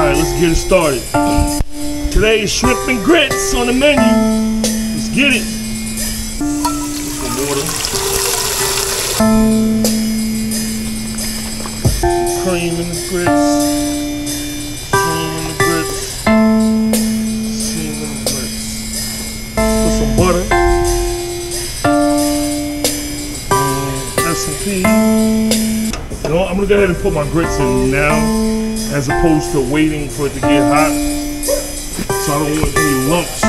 Alright, let's get it started. Today is shrimp and grits on the menu. Let's get it. Some water. Cream in the grits. Cream in the grits. Cream in the grits. Put some butter. S&P. You know what? I'm gonna go ahead and put my grits in now, as opposed to waiting for it to get hot. So I don't want any lumps.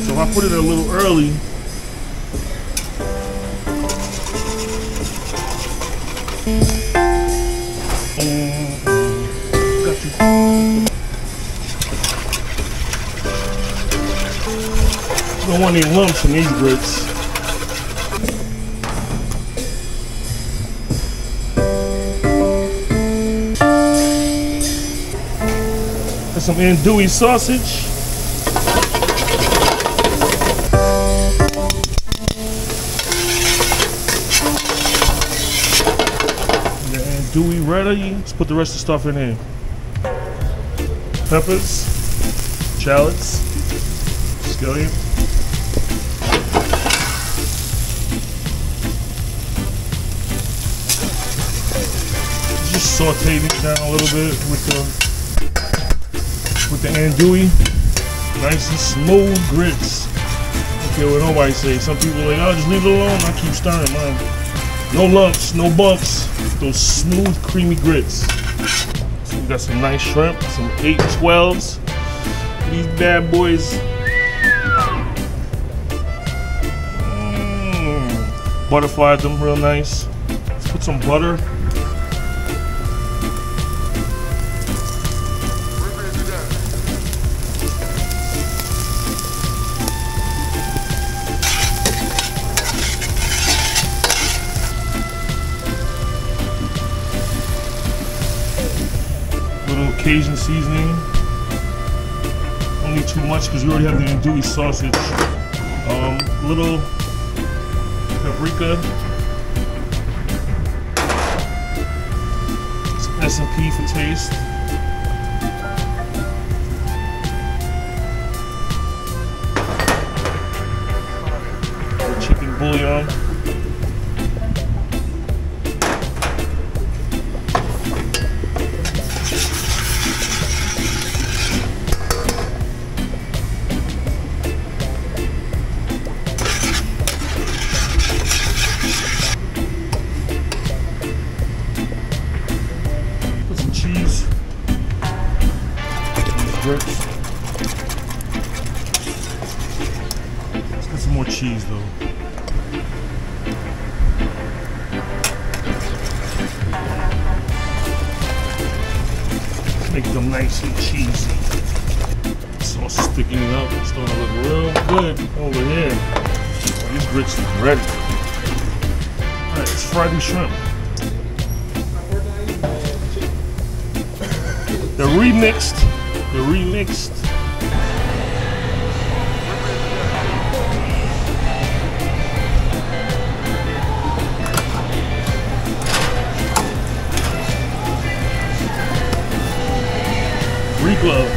So if I put it a little early, got you. Don't want any lumps in these grits. Some andouille sausage. The andouille ready. Let's put the rest of the stuff in here. Peppers, shallots, scallion. Just saute these down a little bit with the andouille, nice and smooth grits. Okay, what nobody say. Some people are like, oh, just leave it alone. I keep stirring mine. No lumps, no bumps. Those smooth, creamy grits. So we got some nice shrimp, some 812s. These bad boys. Butterflied them real nice. Let's put some butter. Little Cajun seasoning. Don't need too much because we already have the andouille sausage. Little paprika. Some S&P for taste. Chicken bouillon. Cheese, grits. Let's get some more cheese though. Make them nice and cheesy. Sauce is thickening up. It's starting to look real good over here. Oh, these grits are ready. All right, let's fry these shrimp. They're remixed. They're remixed. Re-glove.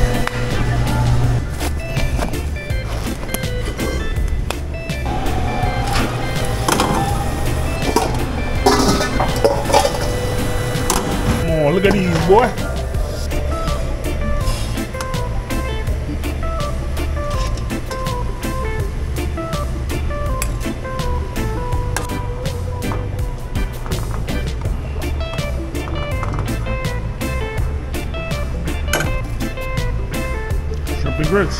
Come on, look at these, boy. Shrimp and grits.